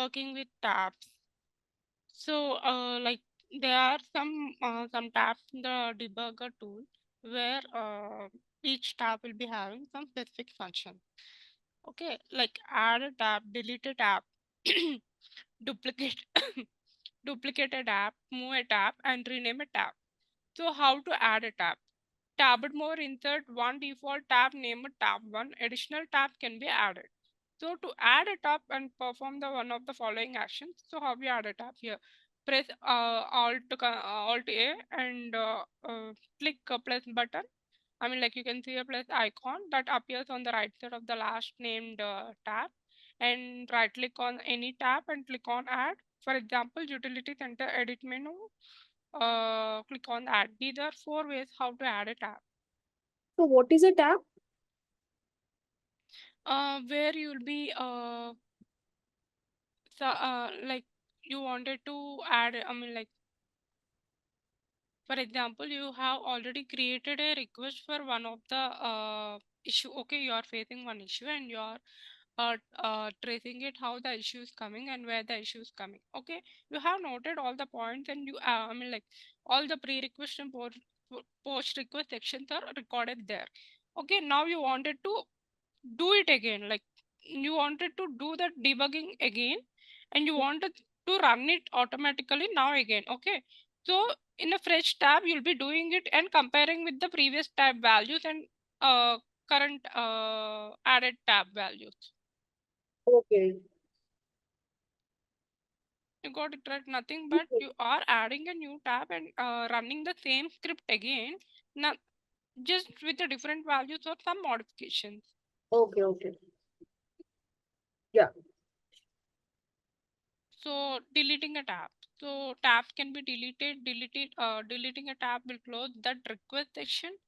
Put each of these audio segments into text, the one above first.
working with tabs. So, like there are some tabs in the debugger tool where each tab will be having some specific function. Okay, like add a tab, delete a tab, duplicate duplicate a tab, move a tab, and rename a tab. So, how to add a tab? Tabbed more, insert one default tab, name a tab one. Additional tab can be added. So to add a tab and perform the one of the following actions. So how we add a tab here? Press Alt A and click a plus button. I mean, like you can see a plus icon that appears on the right side of the last named tab, and right click on any tab and click on add. For example, utility center edit menu. Click on add. These are 4 ways how to add a tab. So what is a tab? Where you'll be like you wanted to add, I mean, like for example, you have already created a request for one of the issue. Okay, you are facing one issue and you are tracing it how the issue is coming and where the issue is coming. Okay, you have noted all the points and you I mean, like all the pre-request and post request sections are recorded there. Okay, now you wanted to do it again, like you wanted to do the debugging again and you wanted to run it automatically now again. Okay, so in a fresh tab you'll be doing it and comparing with the previous tab values and current added tab values. Okay. You got it right. Nothing but you are adding a new tab and running the same script again, now just with the different values or some modifications. Okay, okay. Yeah. So deleting a tab. So tabs can be deleted. Deleting a tab will close that request section.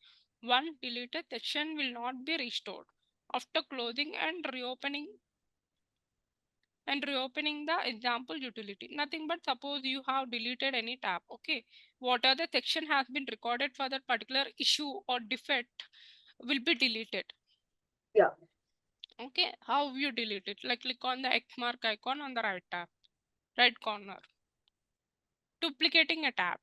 One deleted section will not be restored. After closing and reopening the example utility. Nothing but suppose you have deleted any tab. Okay. What other section has been recorded for that particular issue or defect will be deleted. Yeah. Okay. How you delete it? Like click on the X mark icon on the right tab, right corner. Duplicating a tab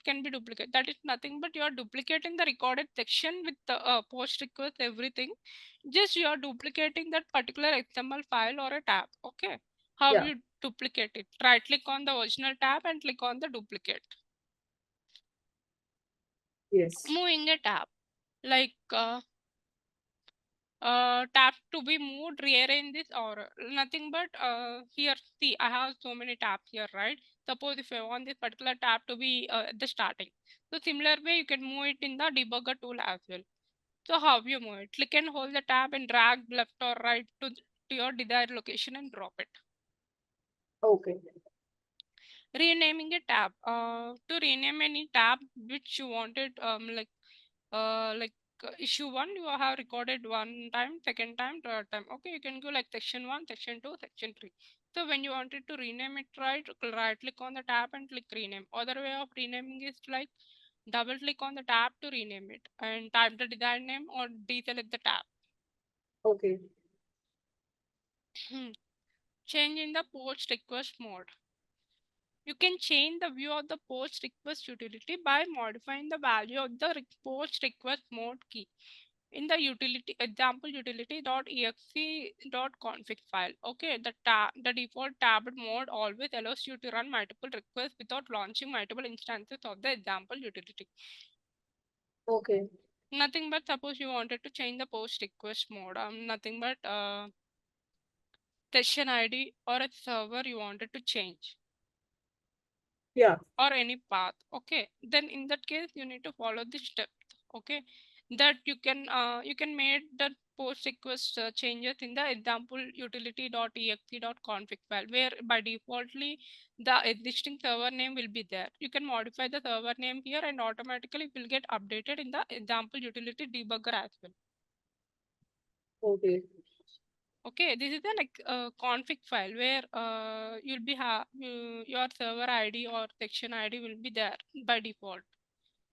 can be duplicated. That is nothing but you are duplicating the recorded section with the post request everything. Just you are duplicating that particular XML file or a tab. Okay, how Yeah. you duplicate it? Right click on the original tab and click on the duplicate. Yes. Moving a tab, like tab to be moved, rearrange this or nothing but here see I have so many tabs here, right? Suppose if I want this particular tab to be at the starting, so similar way you can move it in the debugger tool as well. So how you move it? Click and hold the tab and drag left or right to your desired location and drop it. Okay. Renaming a tab, to rename any tab which you wanted, like issue one you have recorded one time, second time, third time. Okay, you can go like section 1, section 2, section 3. So when you wanted to rename it, right click on the tab and click rename. Other way of renaming is like double click on the tab to rename it and type the desired name or deselect the tab. Okay. Change in the post request mode. You can change the view of the post request utility by modifying the value of the post request mode key in the utility example utility.exe.config file. Okay, the default tabbed mode always allows you to run multiple requests without launching multiple instances of the example utility. Okay. Nothing but suppose you wanted to change the post request mode, nothing but session ID or a server you wanted to change Yeah. or any path. Okay, then in that case you need to follow this step. Okay, that you can make the post request changes in the example utility.exe.config file where by defaultly the existing server name will be there. You can modify the server name here and automatically it will get updated in the example utility debugger as well. Okay. Okay, this is a config file where you'll be your server ID or section ID will be there by default.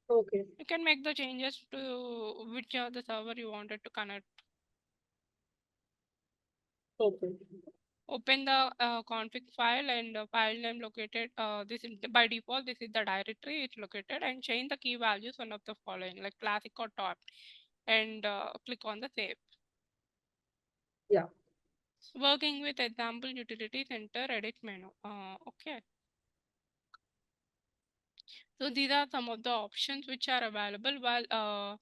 Okay. You can make the changes to which the server you wanted to connect. Okay. Open the config file and file name located. This is by default, this is the directory it's located, and change the key values one of the following, like classic or top, and click on the save. Yeah. Working with example utility center edit menu. Okay. So these are some of the options which are available while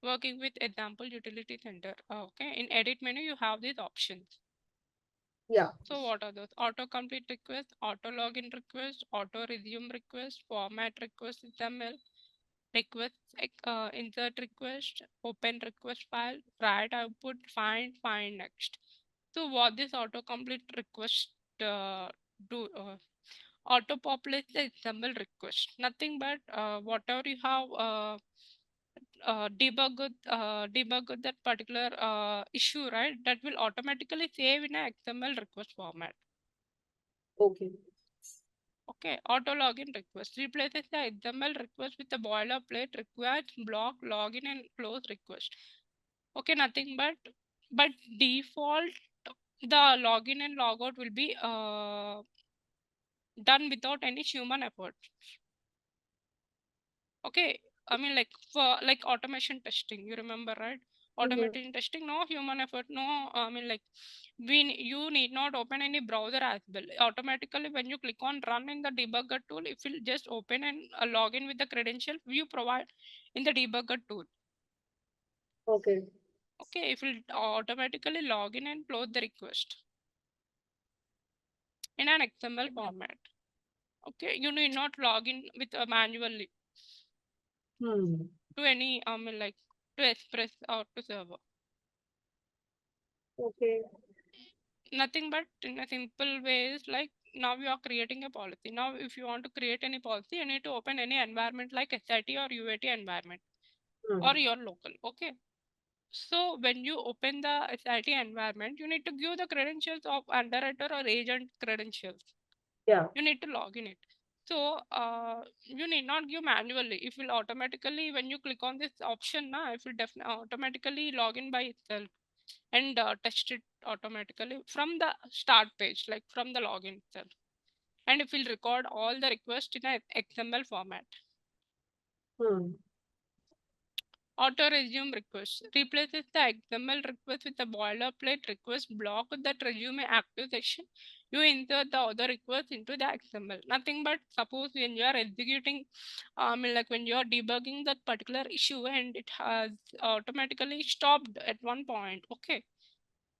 working with example utility center. Okay. In edit menu, you have these options. Yeah. So what are those? Auto complete request, auto login request, auto resume request, format request XML, request insert request, open request file, write output, find next. So what this autocomplete request do? Auto populate the XML request. Nothing but whatever you have debug that particular issue, right? That will automatically save in a XML request format. Okay. Okay, auto login request replaces the XML request with the boilerplate request block login and close request. Okay, nothing but default the login and logout will be done without any human effort. Okay, I mean, like for like automation testing, you remember, right? Mm-hmm. Automation testing, no human effort, no, I mean, like you need not open any browser as well. Automatically, when you click on run in the debugger tool, it will just open and log in with the credential you provide in the debugger tool. Okay. Okay, it will automatically log in and close the request in an XML format. Okay, you need not log in with manually Hmm. to any, I mean, like to Express or to server. Okay. Nothing but in a simple way is like, now you are creating a policy. Now if you want to create any policy, you need to open any environment like SIT or UAT environment Hmm. or your local. Okay, so when you open the SIT environment, you need to give the credentials of underwriter or agent credentials. Yeah. You need to log in it. So you need not give manually. It will automatically, when you click on this option now, it will definitely automatically log in by itself and test it automatically from the start page, like from the login itself. And it will record all the requests in a XML format. Hmm. Auto resume request replaces the XML request with a boilerplate request block that resume active section. You insert the other request into the XML. Nothing but suppose when you are executing, like when you are debugging that particular issue and it has automatically stopped at one point. Okay,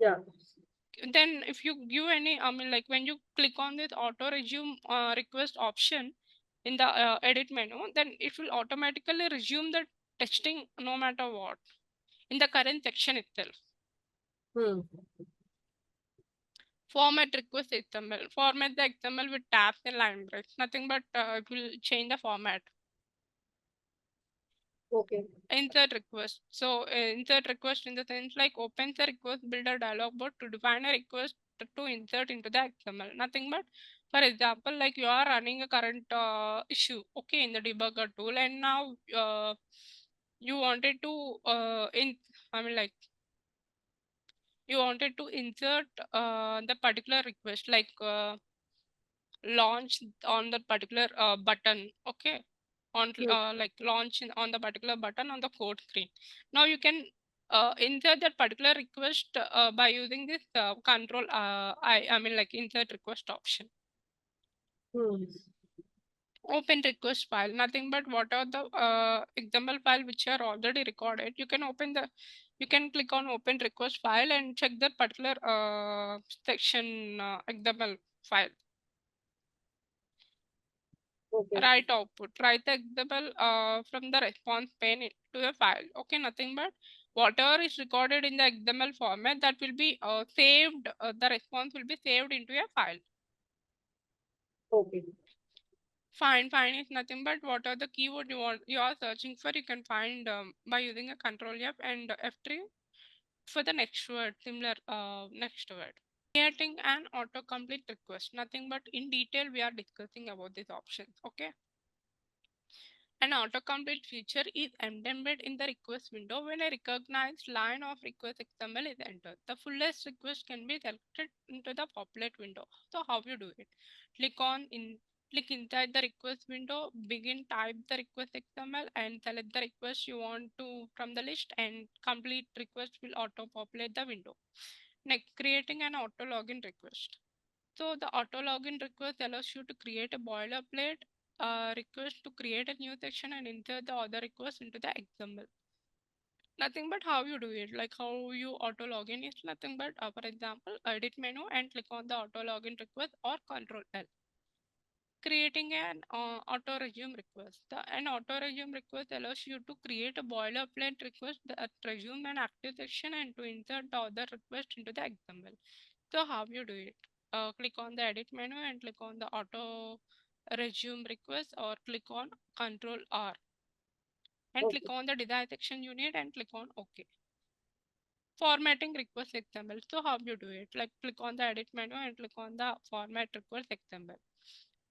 Yeah. then if you give any, I mean, like when you click on this auto resume request option in the edit menu, then it will automatically resume the testing no matter what in the current section itself. Hmm. Format request XML. Format the XML with tabs and line breaks. Nothing but it will change the format. Okay. Insert request. So insert request in the sense like opens the request builder dialog box to define a request to insert into the XML. Nothing but, for example, like you are running a current issue, okay, in the debugger tool, and now you wanted to I mean, like you wanted to insert the particular request, like launch on that particular button, okay, on Hmm. like launch on the particular button on the code screen. Now you can insert that particular request by using this control I mean, like insert request option. Hmm. Open request file, nothing but what are the XML file which are already recorded. You can open the, you can click on open request file and check that particular section XML file. Okay. Write output, write the XML from the response pane to a file. Okay, nothing but whatever is recorded in the XML format, that will be saved, the response will be saved into a file. Okay. Find is nothing but what are the keyword you are searching for. You can find by using a control F and F3 for the next word, similar next word. Creating an autocomplete request, nothing but in detail we are discussing about these options. Okay, An autocomplete feature is embedded in the request window when a recognized line of request XML is entered. The fullest request can be selected into the populate window. So how you do it? Click on in Click inside the request window, begin type the request XML and select the request you want to from the list, and complete request will auto populate the window. Next, creating an auto login request. So the auto login request allows you to create a boilerplate request to create a new section and insert the other request into the XML. Nothing but how you do it, like how you auto login is nothing but, for example, edit menu and click on the auto login request or Control L. Creating an auto resume request. An auto resume request allows you to create a boilerplate request that resume an active section and to insert the other request into the XML. So how you do it? Click on the edit menu and click on the auto resume request or click on Control R and click Okay. on the desired section unit and click on OK. Formatting request XML. So how you do it? Like click on the edit menu and click on the format request XML.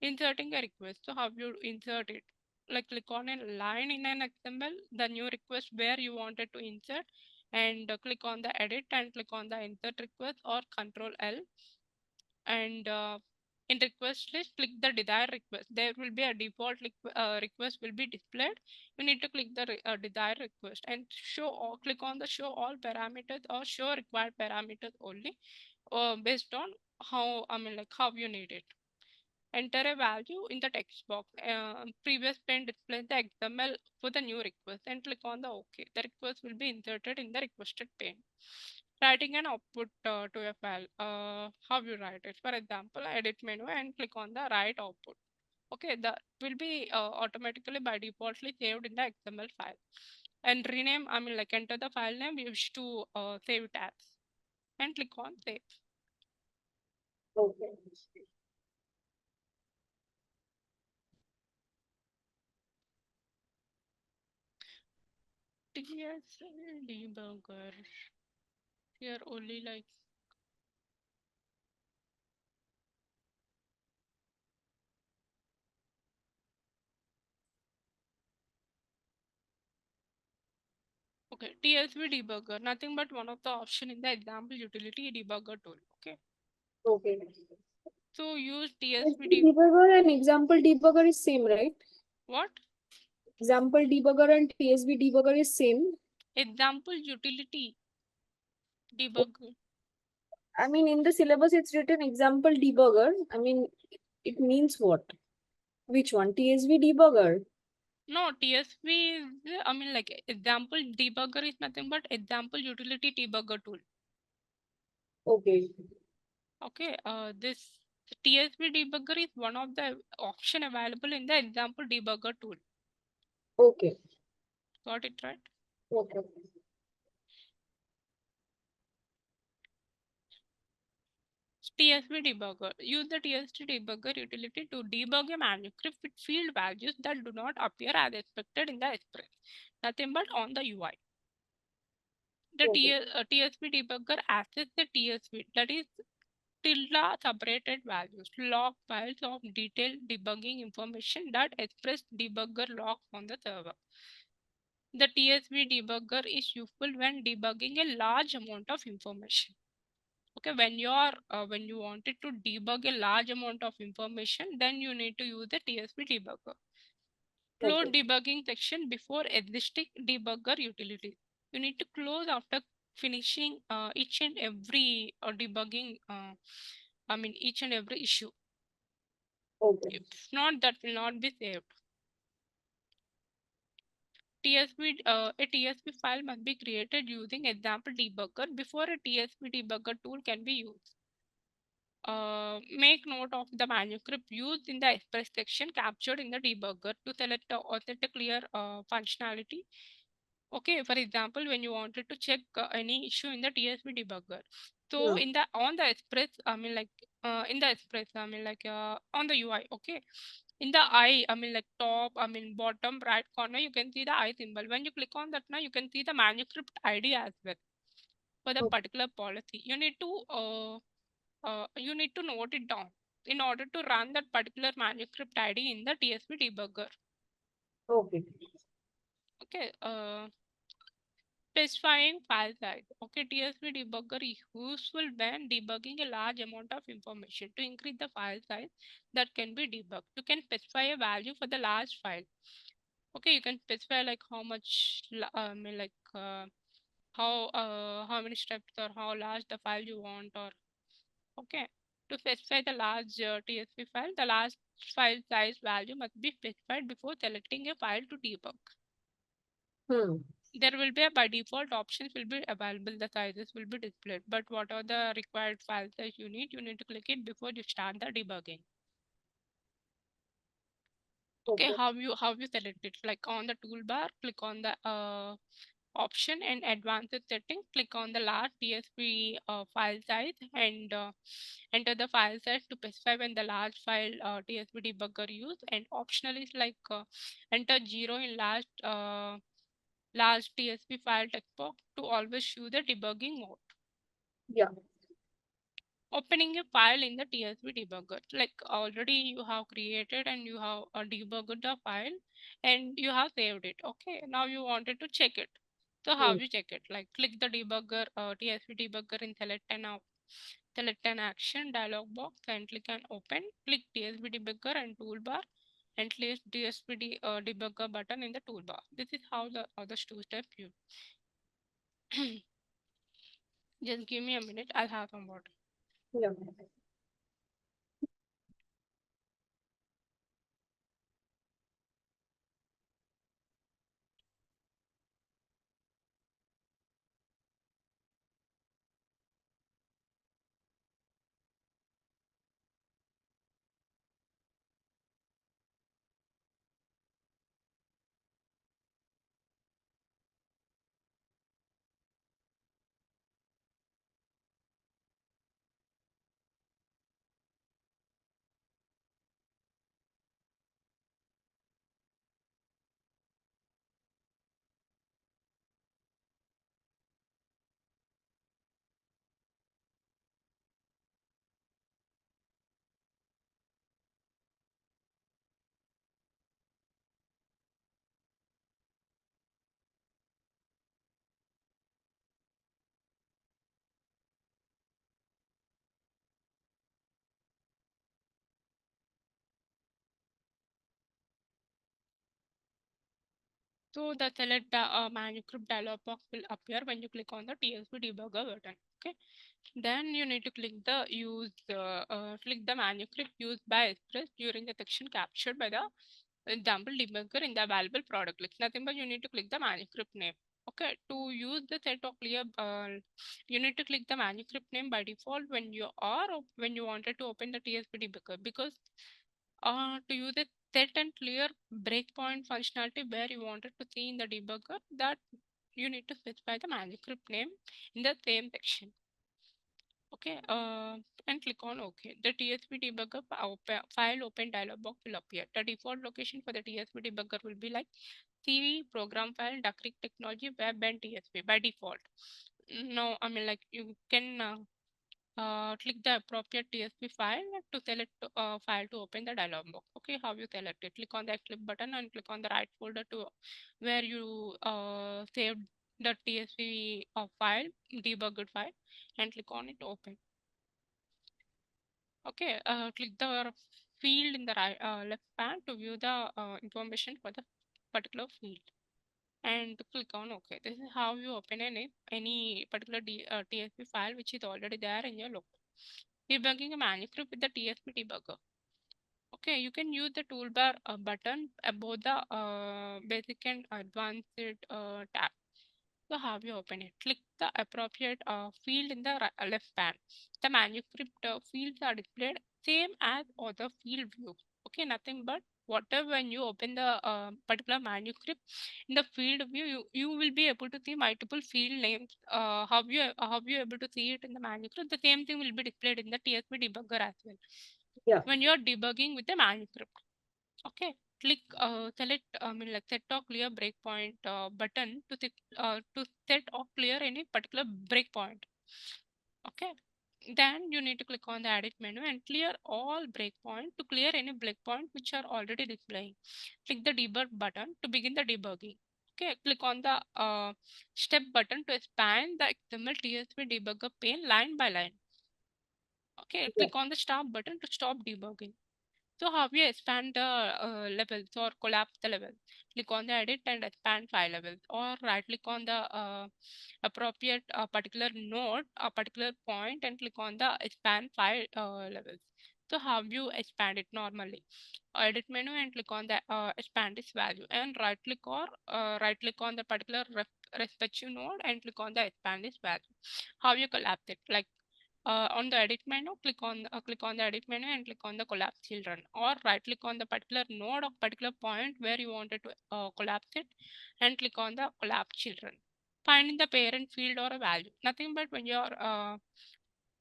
Inserting a request. So how you insert it? Like click on a line in an XML, the new request where you wanted to insert, and click on the edit and click on the insert request or Control L, and in request list click the desired request. There will be a default request will be displayed. You need to click the desired request and show or click on the show all parameters or show required parameters only, based on how, like how you need it. Enter a value in the text box. Previous pane displays the XML for the new request and click on the OK. The request will be inserted in the requested pane. Writing an output to a file. How you write it? For example, edit menu and click on the write output. Okay, that will be automatically by defaultly saved in the XML file. And rename, like enter the file name you wish to save it as and click on save. Okay. TSL debugger. Here only like okay, TSV debugger, nothing but one of the option in the example utility debugger tool. Okay, Okay. so use TSV TSP debugger and example debugger is same, right? what? Example debugger and TSB debugger is same. Example utility debugger. I mean, in the syllabus, it's written example debugger. I mean, it means what? Which one? TSV debugger. No, TSV is, like example debugger is nothing but example utility debugger tool. Okay. Okay, this TSV debugger is one of the option available in the example debugger tool. Okay. Got it right? Okay. TSV debugger. Use the TSV debugger utility to debug a manuscript with field values that do not appear as expected in the Express. Nothing but on the UI. The Okay. TSV debugger accesses the TSV, that is tilde separated values, log files of detailed debugging information that Express debugger logs on the server. The TSV debugger is useful when debugging a large amount of information. Okay, when you wanted to debug a large amount of information, then you need to use the TSP debugger. Close Okay. debugging section before existing debugger utilities. You need to close after finishing each and every debugging, each and every issue. Okay. If not, that will not be saved. A TSP file must be created using example debugger before a TSP debugger tool can be used. Make note of the manuscript used in the express section captured in the debugger to select the authentic clear functionality. Okay, for example, when you wanted to check any issue in the TSP debugger, so Yeah. in the on the express, in the express, on the UI, okay, in the like top, bottom right corner, you can see the I symbol. When you click on that, now you can see the manuscript ID as well for the Okay. particular policy. You need to note it down in order to run that particular manuscript ID in the TSP debugger. Okay. Okay. Specifying file size. Okay, TSP debugger is useful when debugging a large amount of information. To increase the file size that can be debugged, you can specify a value for the large file. Okay, you can specify like how much, how many steps or how large the file you want, or okay. To specify the large TSP file, the large file size value must be specified before selecting a file to debug. Hmm. There will be a by default options will be available, the sizes will be displayed, but what are the required file size you need to click it before you start the debugging. Okay, Okay. how you select it, like on the toolbar, click on the option and advanced setting, click on the last TSP file size and enter the file size to specify when the large file TSP debugger use, and optional is like enter 0 in large TSP file text box to always show the debugging mode. Yeah. Opening a file in the TSP debugger, like already you have created and you have debugged the file and you have saved it. Okay, now you wanted to check it. So how Hmm. you check it? Like click the debugger, TSP debugger and select an action dialog box and click on open. Click TSP debugger and toolbar and place debugger button in the toolbar. This is how the other two steps you. Just give me a minute. I'll have some water. Yeah. So the select manuscript dialog box will appear when you click on the TSP debugger button. Okay. Then you need to click the manuscript used by Express during the section captured by the example debugger in the available product list. Nothing but you need to click the manuscript name. Okay. To use the set of clear, you need to click the manuscript name by default when you wanted to open the TSP debugger, because to use a set and clear breakpoint functionality where you wanted to see in the debugger, that you need to specify the manuscript name in the same section. Okay, and click on OK. The TSP debugger file open dialog box will appear. The default location for the TSP debugger will be like CV program file, Duck Technology, Web, and TSP by default. No, I mean like you can click the appropriate TSP file to select file to open the dialog box. Okay, how you select it? Click on the click button and click on the right folder to where you saved the TSP file, debugged file, and click on it open. Okay, click the field in the left panel to view the information for the particular field and click on OK. This is how you open any particular TSP file which is already there in your local. Debugging a manuscript with the TSP debugger. Okay, you can use the toolbar button above the basic and advanced tab. So how you open it? Click the appropriate field in the left panel. The manuscript fields are displayed same as other field view. Okay, nothing but whatever when you open the particular manuscript in the field view, you will be able to see multiple field names. How you able to see it in the manuscript? The same thing will be displayed in the TSP debugger as well. Yeah. When you are debugging with the manuscript. Okay, click select like set or clear breakpoint button to set or clear any particular breakpoint. Okay, Then you need to click on the edit menu and clear all breakpoint to clear any breakpoint which are already displaying. Click the debug button to begin the debugging. Okay, click on the step button to expand the XML TSP debugger pane line by line. Okay, Yeah. click on the stop button to stop debugging. So how you expand the levels or collapse the levels? Click on the edit and expand file levels, or right click on the appropriate particular node, a particular point, and click on the expand file levels. So how you expand it normally? Edit menu and click on the expand this value, and right click on the particular respective node and click on the expand this value. How you collapse it? Like on the edit menu, click on the edit menu and click on the collapse children, or right click on the particular node or particular point where you wanted to collapse it and click on the collapse children. Finding the parent field or a value, nothing but when you're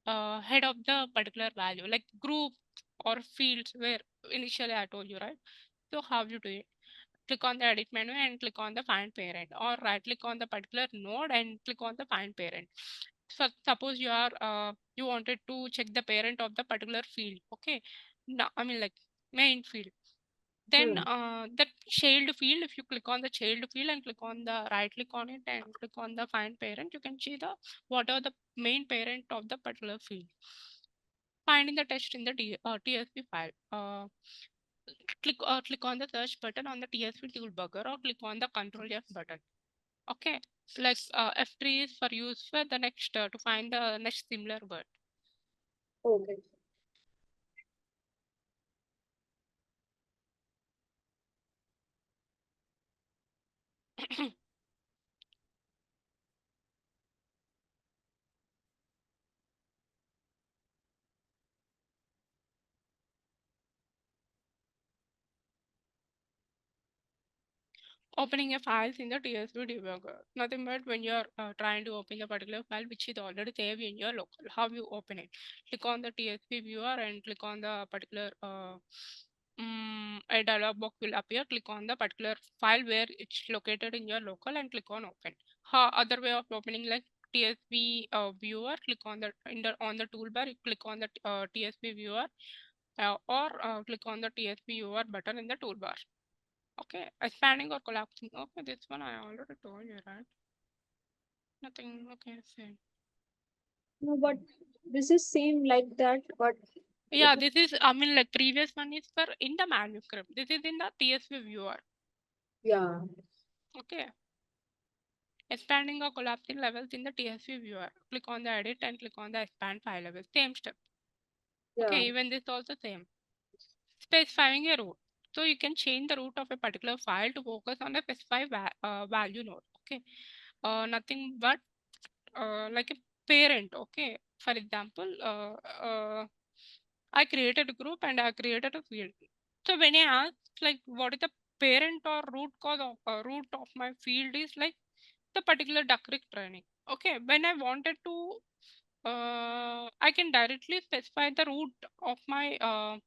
head of the particular value, like group or fields where initially I told you, right? So how you do it? Click on the edit menu and click on the find parent, or right click on the particular node and click on the find parent. So suppose you are you wanted to check the parent of the particular field. Okay, no, I mean like main field. Then Hmm. that child field, if you click on the child field and click on the right click on it and click on the find parent, you can see the what are the main parent of the particular field. Finding the text in the TSP file. Click on the search button on the TSP toolbar, or click on the Control F button. Okay, like F3 is for use for the next to find the next similar word. Okay. Opening a files in the TSP debugger. Nothing but when you're trying to open a particular file which is already saved in your local. How you open it? Click on the TSP viewer and click on the particular a dialog box will appear. Click on the particular file where it's located in your local and click on open. Other way of opening, like TSP viewer, click on the on the toolbar, you click on the TSP viewer, or click on the TSP viewer button in the toolbar. Okay, expanding or collapsing. Okay, this one I already told you, right? Nothing. Okay, same. No, but this is same like that, but it Yeah, this is, I mean, like previous one is for in the manuscript. This is in the TSV viewer. yeah, Okay, expanding or collapsing levels in the TSV viewer. Click on the edit and click on the expand file level. Same step. yeah, Okay, even this also same. Specifying a root. So you can change the root of a particular file to focus on a specified value node. Okay, nothing but like a parent. Okay, for example, I created a group and I created a field. So when I ask like what is the parent or root cause of root of my field is like the particular duck creek training. Okay, when I wanted to I can directly specify the root of my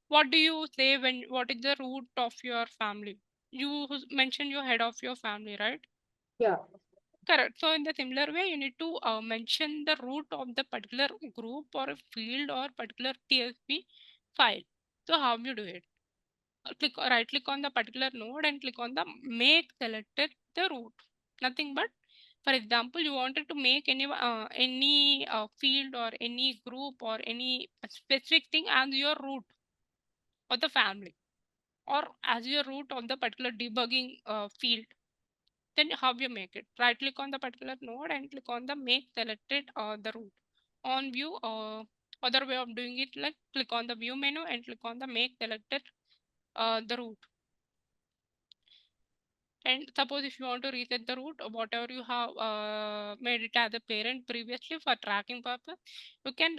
what do you say when what is the root of your family? You mentioned your head of your family, right? yeah. Correct. So in the similar way, you need to mention the root of the particular group or a field or particular TSP file. So how you do it? Right click on the particular node and click on the make selected the root. Nothing but, for example, you wanted to make any field or any group or any specific thing as your root of the family, or as your root of the particular debugging field. Then how you make it? Right click on the particular node and click on the make selected the root. On view, other way of doing it, like click on the view menu and click on the make selected the root. And suppose if you want to reset the root, whatever you have made it as a parent previously for tracking purpose, you can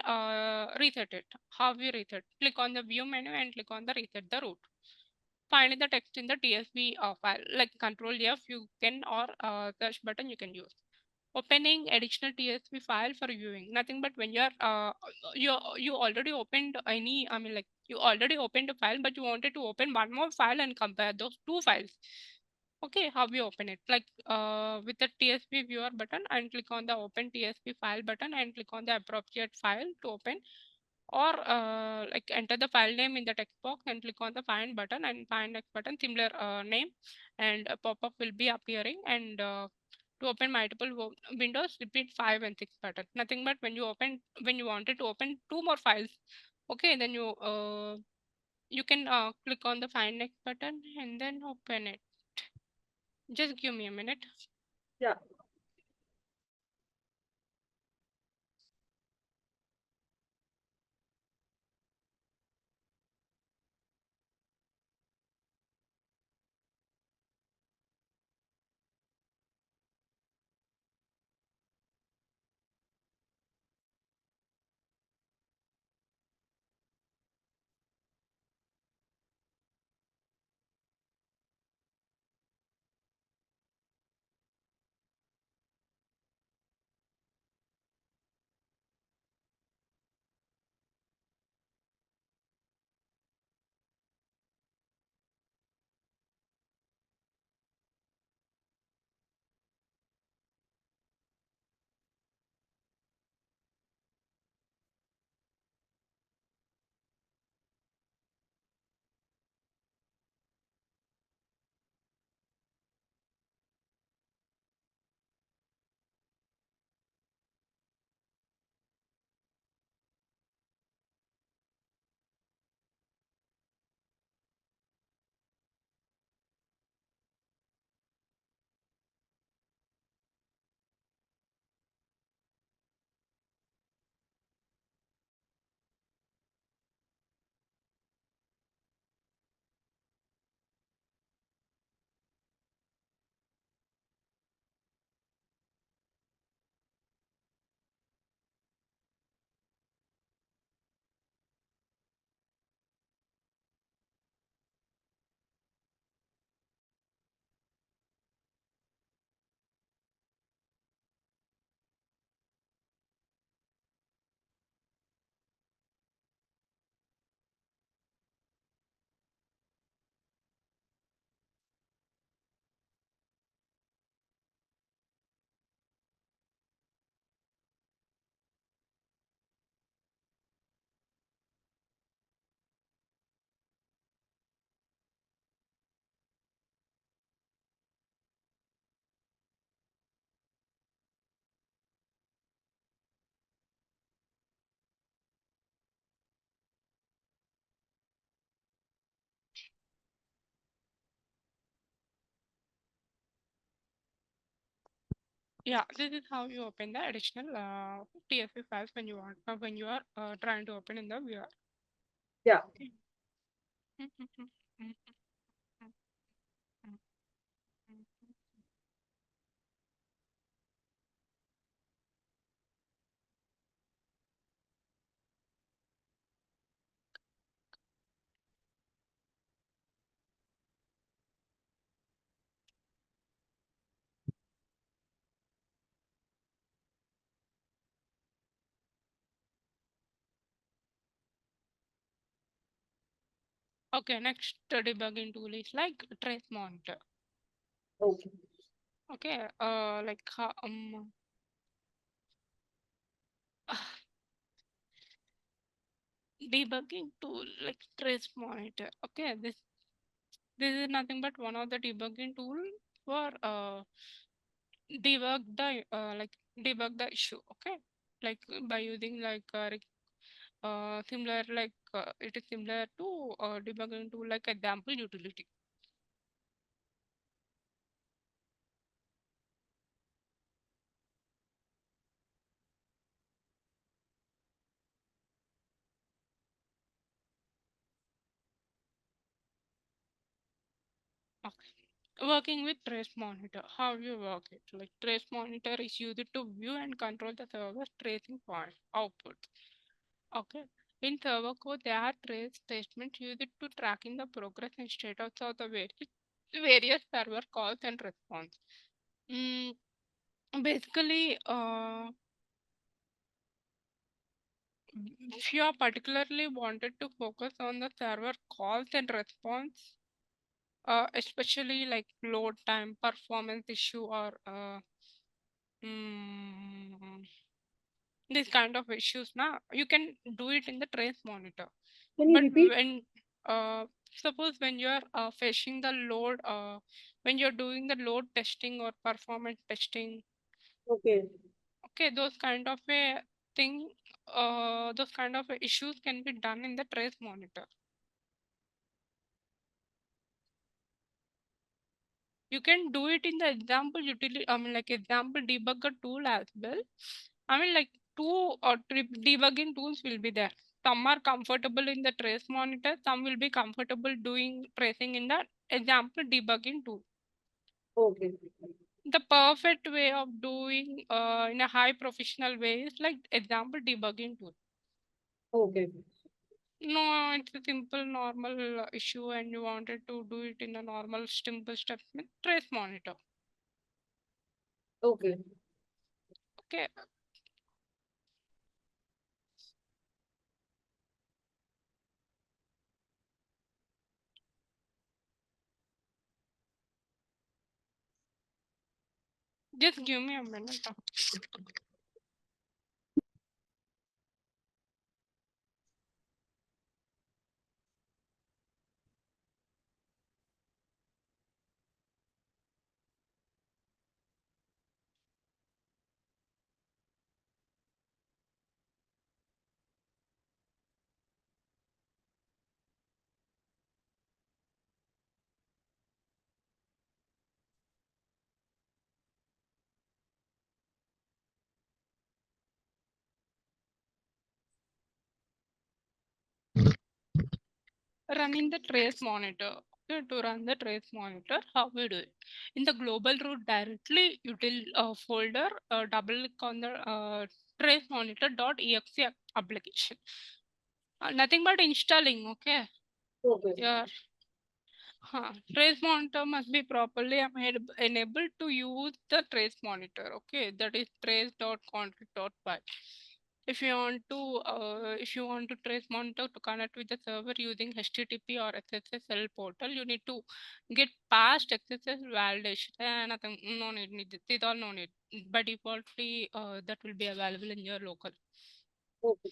reset it. How you reset? Click on the view menu and click on the reset the root. Find the text in the TSV file, like Control F you can, or search button you can use. Opening additional TSV file for viewing. Nothing but when you're you already opened any, I mean like you already opened a file, but you wanted to open one more file and compare those two files. Okay, how we open it? Like with the TSP viewer button, and click on the open TSP file button and click on the appropriate file to open, or like enter the file name in the text box and click on the find button and find next button, similar name, and a pop-up will be appearing. And to open multiple windows, repeat 5 and 6 button. Nothing but when you wanted to open two more files, okay, then you can click on the find next button and then open it. Just give me a minute. Yeah. Yeah, this is how you open the additional TSP files when you want when you are trying to open in the viewer. Yeah. Okay. Okay, next debugging tool is like trace monitor. Okay. Okay, like debugging tool like trace monitor. Okay, this is nothing but one of the debugging tool for debug the issue. Okay, like by using like similar like it is similar to debugging tool like example utility. Okay. Working with trace monitor, how you work it? Like trace monitor is used to view and control the server's tracing point output. Okay. In server code, there are trace statements used to tracking the progress and status of the various server calls and response. Mm, basically, if you are particularly wanted to focus on the server calls and response, especially like load time, performance issue, or mm, this kind of issues. Now you can do it in the trace monitor. Can you But repeat? when suppose when you're facing the load, when you're doing the load testing or performance testing, Okay. okay, those kind of a thing, those kind of issues can be done in the trace monitor. You can do it in the example utility, I mean, like example debugger tool as well. I mean, like two or three debugging tools will be there. Some are comfortable in the trace monitor, some will be comfortable doing tracing in the example debugging tool. Okay. The perfect way of doing in a high professional way is like example debugging tool. Okay. No, it's a simple normal issue and you wanted to do it in a normal simple steps with trace monitor. Okay. Okay, just give me a minute. Running the trace monitor. Okay, to run the trace monitor, how we do it? In the global root directly, util folder, double click on the trace monitor.exe application. Nothing but installing, okay? Okay. Your trace monitor must be properly enabled to use the trace monitor. Okay, that is trace.config.py. If you want to trace monitor to connect with the server using HTTP or SSL portal, you need to get past SSL validation. Nothing, no need. These all no need. By defaultly, that will be available in your local. Okay.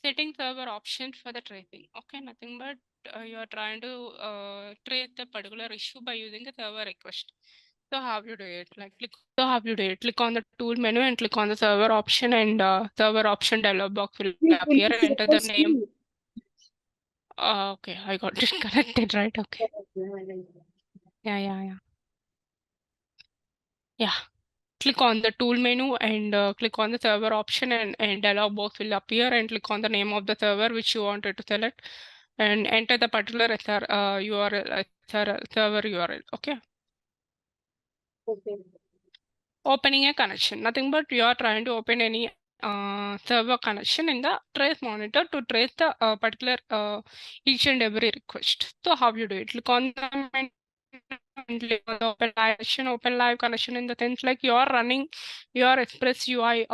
Setting server options for the tracing. Okay, nothing but you are trying to trace the particular issue by using a server request. So how you do it? Click on the tool menu and click on the server option, and server option dialog box will It will appear be and enter the syllabus name. too. Okay, I got it connected, right? Okay. Yeah, yeah, yeah. Yeah. Click on the tool menu and click on the server option, and dialog box will appear, and click on the name of the server which you wanted to select and enter the particular URL, server URL. Okay. Okay. Opening a connection. Nothing but you are trying to open any server connection in the trace monitor to trace the particular each and every request. So how you do it? Click on the menu and click on the open live connection in the sense like you are running your Express UI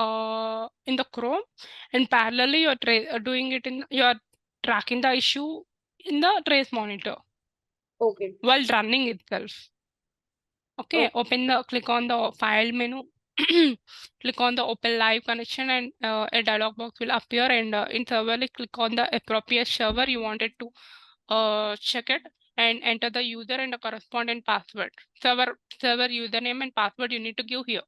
in the Chrome, and parallelly you are doing it in, you are tracking the issue in the trace monitor Okay. while running itself. Okay, Okay. click on the file menu, click on the open live connection, and a dialog box will appear, and in serverly click on the appropriate server you wanted to check it, and enter the user and the corresponding password. Server username and password you need to give here.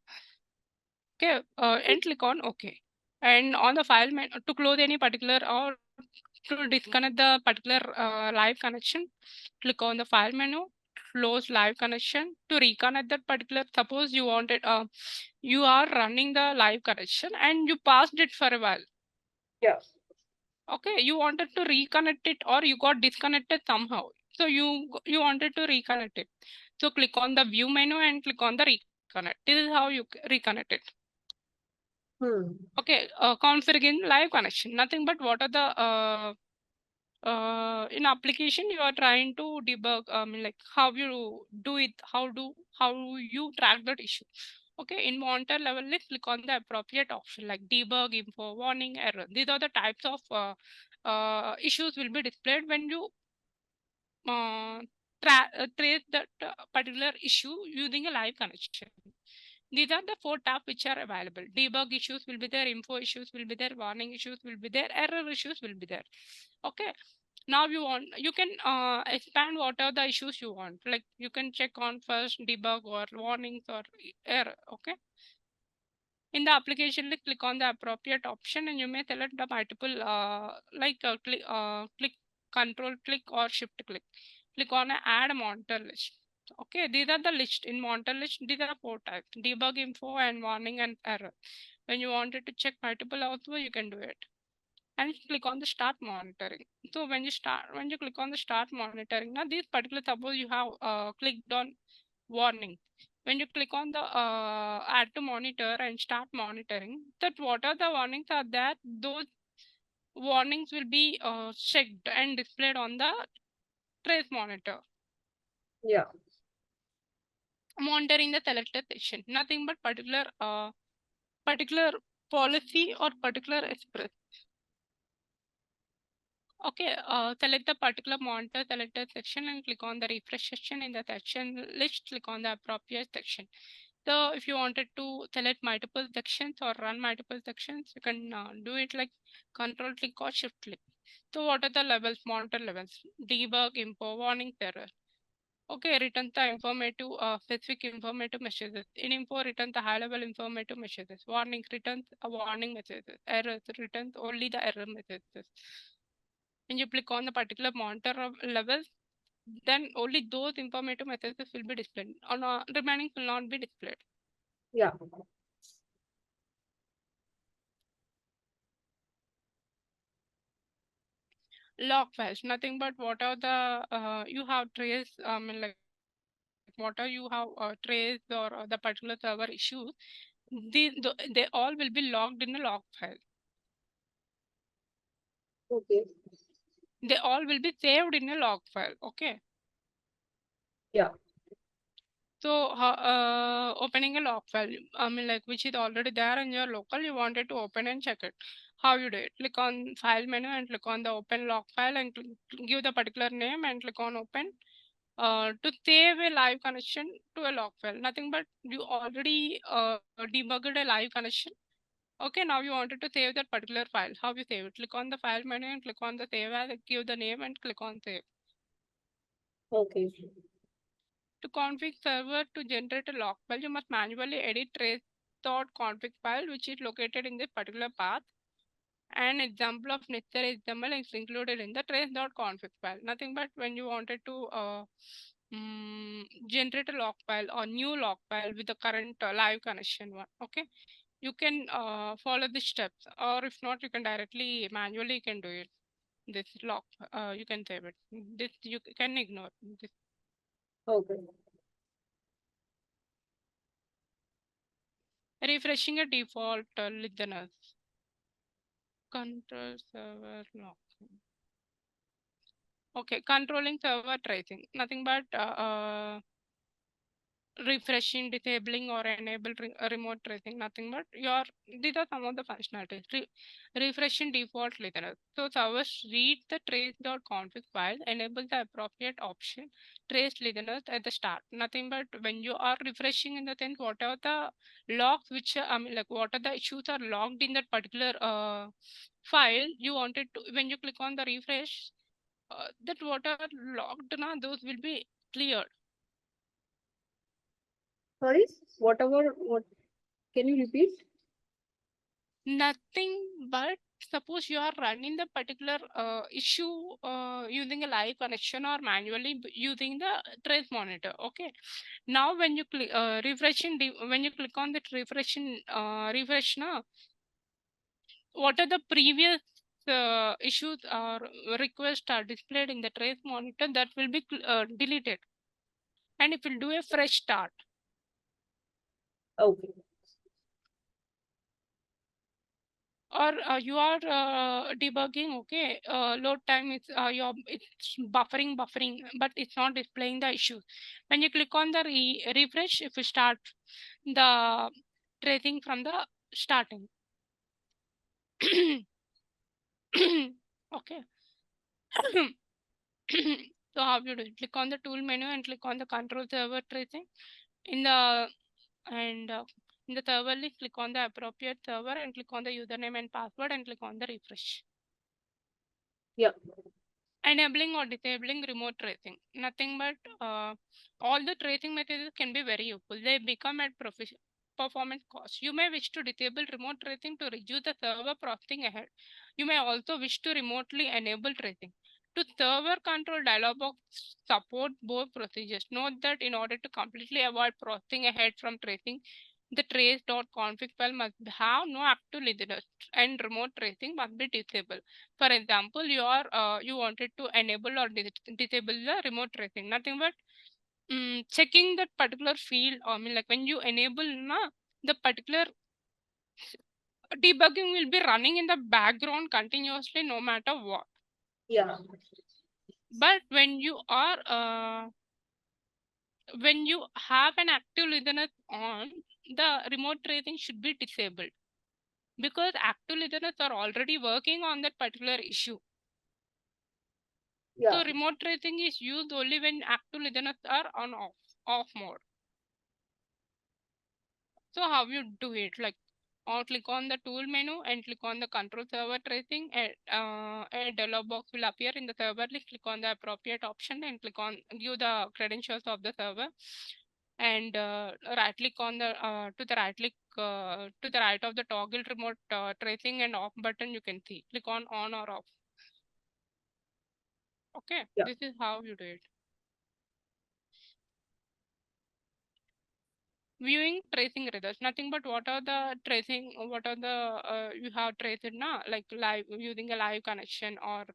Okay, and click on OK. And on the file menu to close any particular or to disconnect the particular live connection, click on the file menu, close live connection. To reconnect that particular, suppose you wanted, you are running the live connection and you passed it for a while. Yeah. Okay, you wanted to reconnect it or you got disconnected somehow. So you wanted to reconnect it. So click on the view menu and click on the reconnect. This is how you reconnect it. Hmm. Okay, configuring live connection. Nothing but what are the in application you are trying to debug, like how you do it, how you track that issue. Okay, in monitor level, let's click on the appropriate option like debug, info, warning, error. These are the types of issues will be displayed when you uh, trace that particular issue using a live connection. These are the 4 tabs which are available. Debug issues will be there, info issues will be there, warning issues will be there, error issues will be there. Okay. Now you can expand what are the issues you want. Like you can check on first debug or warnings or error. Okay. In the application, click on the appropriate option and you may select the multiple click control click or shift click. Click on add monitor list. Okay, these are the list in monitor list. These are 4 types: debug, info, and warning and error. When you wanted to check multiple also, you can do it. And click on the start monitoring. So when you click on the start monitoring, now these particular, suppose you have clicked on warning. When you click on the add to monitor and start monitoring, that what are the warnings are there, those warnings will be checked and displayed on the trace monitor. Yeah. Monitoring the selected section, nothing but particular policy or particular express. Okay, select the particular monitor selected section and click on the refresh section. In the section list, click on the appropriate section. So if you wanted to select multiple sections or run multiple sections, you can do it like control click or shift click. So what are the levels, monitor levels? Debug, info, warning, error. Okay, return the informative, specific informative messages. In info, return the high level informative messages. Warning, returns a warning messages. Errors, returns only the error messages. When you click on the particular monitor level, then only those informative messages will be displayed. On remaining will not be displayed. Yeah. Log files, nothing but what are the you have traced, like what are you have traced or the particular server issues. They all will be logged in a log file. Okay. They all will be saved in a log file. Okay. Yeah. So opening a log file, like which is already there in your local, you wanted to open and check it. How you do it? Click on file menu and click on the open log file and give the particular name and click on open. To save a live connection to a log file, nothing but you already debugged a live connection. Okay, now you wanted to save that particular file. How you save it? Click on the file menu and click on the save as, give the name and click on save. Okay. To config server to generate a log file, you must manually edit trace.config file, which is located in this particular path. An example of necessary XML is included in the trace.config file. Nothing but when you wanted to generate a log file or new log file with the current live connection one. Okay, you can follow the steps, or if not, you can directly manually can do it. This log, you can save it. This you can ignore. This Okay. refreshing a default listeners. Control server lock. Okay, controlling server tracing. Nothing but refreshing, disabling, or enable remote tracing. Nothing but these are some of the functionalities. Refreshing default listeners. So servers read the trace.config file, enable the appropriate option, trace listeners at the start. Nothing but when you are refreshing, in the sense what are the logs which like what are the issues are logged in that particular file you wanted to, when you click on the refresh, that what are logged now, those will be cleared. Sorry, whatever, what, can you repeat? Nothing but suppose you are running the particular issue using a live connection or manually using the trace monitor. Okay, now when you click when you click on the refresh now, what are the previous issues or requests are displayed in the trace monitor, that will be deleted, and it will do a fresh start. Okay. or you are debugging, okay, load time is it's buffering, but it's not displaying the issue. When you click on the refresh, if you start the tracing from the starting. Okay. So how you do it? Click on the tool menu and click on the control server tracing. In the and in the server list, click on the appropriate server and click on the username and password and click on the refresh. Yeah. Enabling or disabling remote tracing. Nothing but all the tracing methods can be very useful. They become at performance cost. You may wish to disable remote tracing to reduce the server processing ahead. You may also wish to remotely enable tracing. To server control dialog box support both procedures. Note that in order to completely avoid processing ahead from tracing, the trace.config file must have no active listeners and remote tracing must be disabled. For example, you wanted to enable or disable the remote tracing. Nothing but checking that particular field. I mean, like when you enable the particular debugging will be running in the background continuously, no matter what. Yeah. But when you have an active listener on, the remote tracing should be disabled because active listeners are already working on that particular issue. Yeah. So remote tracing is used only when active listeners are on off mode. So how you do it? Like, or click on the tool menu and click on the control server tracing. A dialog box will appear in the server list. Click on the appropriate option and click on give the credentials of the server. And right click on the to the right click to the right of the toggle remote tracing and off button. You can see. Click on or off. Okay, Yeah. this is how you do it. Viewing tracing results, nothing but what are the tracing, what are the you have traced now, like live using a live connection or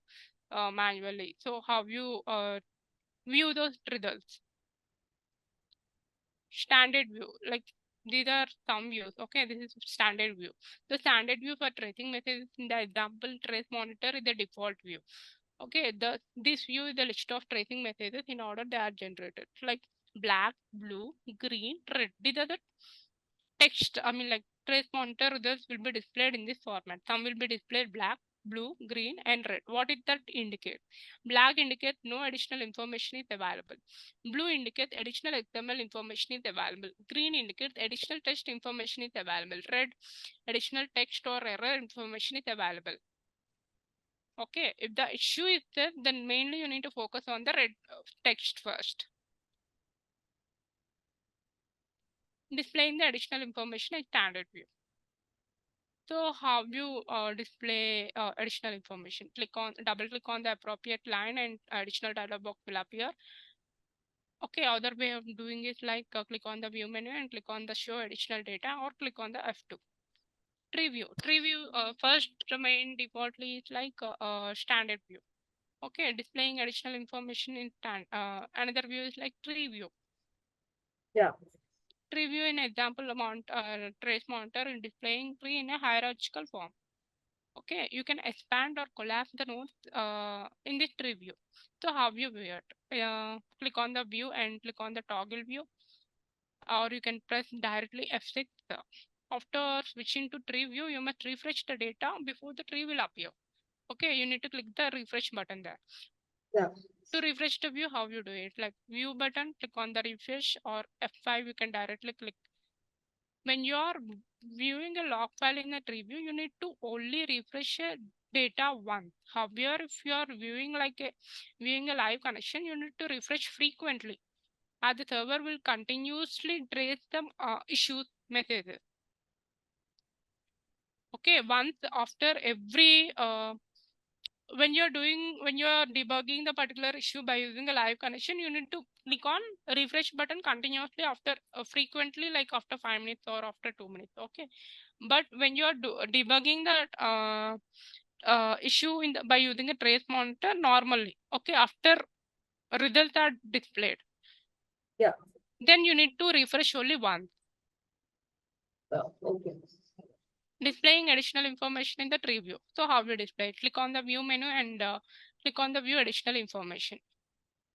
manually. So how you view those results? Standard view, like these are some views. Okay, this is standard view. The standard view for tracing messages in the example trace monitor is the default view. Okay, this view is the list of tracing messages in order they are generated, like black, blue, green, red. These are the text, I mean, like trace monitor results will be displayed in this format. Some will be displayed black, blue, green, and red. What did that indicate? Black indicates no additional information is available. Blue indicates additional XML information is available. Green indicates additional text information is available. Red, additional text or error information is available. Okay, if the issue is there, then mainly you need to focus on the red text first. Displaying the additional information is standard view. So how you display additional information? Double click on the appropriate line and additional dialog box will appear. Okay, other way of doing is like click on the view menu and click on the show additional data or click on the F2. Tree view. Tree view first main defaultly is like standard view. Okay, displaying additional information in another view is like tree view. Yeah. Tree view in example amount trace monitor in displaying tree in a hierarchical form. Okay, you can expand or collapse the nodes in this tree view. So how you view it? Click on the view and click on the toggle view, or you can press directly F6. After switching to tree view, you must refresh the data before the tree will appear. Okay, you need to click the refresh button there. Yeah. To refresh the view, how you do it? Like view button, click on the refresh, or F5, you can directly click. When you are viewing a log file in a tree view, you need to only refresh data once. However, if you are viewing a live connection, you need to refresh frequently, as the server will continuously trace the issues messages. Okay, once after every when you're debugging the particular issue by using a live connection, you need to click on refresh button continuously after frequently, like after 5 minutes or after 2 minutes. Okay, but when you're debugging that issue by using a trace monitor normally, okay, after results are displayed, Yeah. then you need to refresh only once. Okay. Displaying additional information in the tree view. So how we display it? Click on the view menu and click on the view additional information.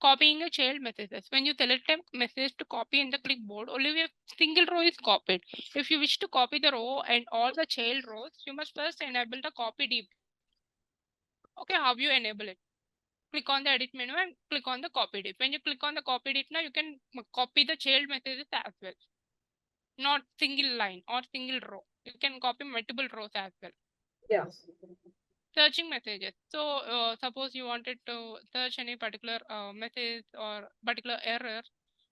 Copying a child messages. When you select a message to copy in the clipboard, only a single row is copied. If you wish to copy the row and all the child rows, you must first enable the copy deep. Okay, how you enable it? Click on the edit menu and click on the copy diff. When you click on the copy diff, now you can copy the child messages as well, not single line or single row. You can copy multiple rows as well. Yeah. Searching messages. So suppose you wanted to search any particular message or particular error.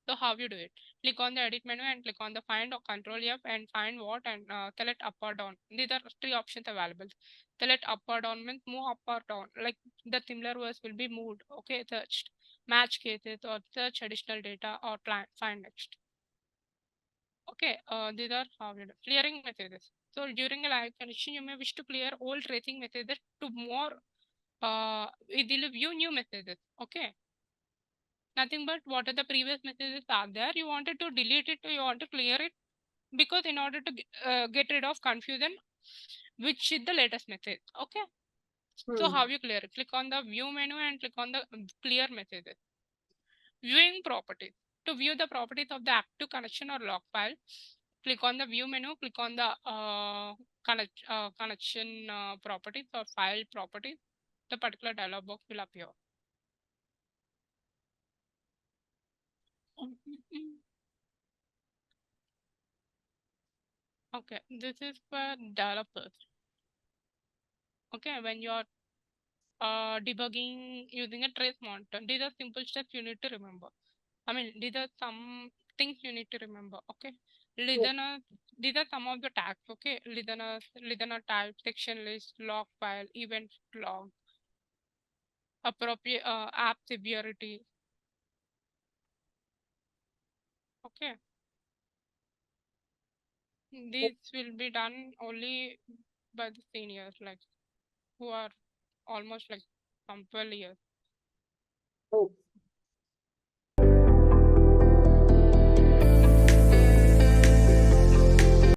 So how you do it? Click on the edit menu and click on the find or control F and find what and select up or down. These are three options available. Select up or down means move up or down. Like the similar words will be moved. Okay, searched. Match cases or search additional data or find next. Okay, these are how you do. Clearing messages. So during a live connection, you may wish to clear all tracing messages to more it will view new messages. Okay, nothing but what are the previous messages are there. You wanted to delete it, or you want to clear it because in order to get rid of confusion, which is the latest message. Okay, so Hmm. how you clear it? Click on the view menu and click on the clear messages. Viewing properties. To view the properties of the active connection or log file, click on the view menu, click on the connection properties or file properties. The particular dialog box will appear. Okay, this is for developers. Okay, when you're debugging using a trace monitor, these are simple steps you need to remember. I mean, these are some things you need to remember. Okay, Yeah. listener, these are some of the tags. Okay, listener type, section list, log file, event log, appropriate app severity. Okay, this will be done only by the seniors, like who are almost like from 12 years. Oh.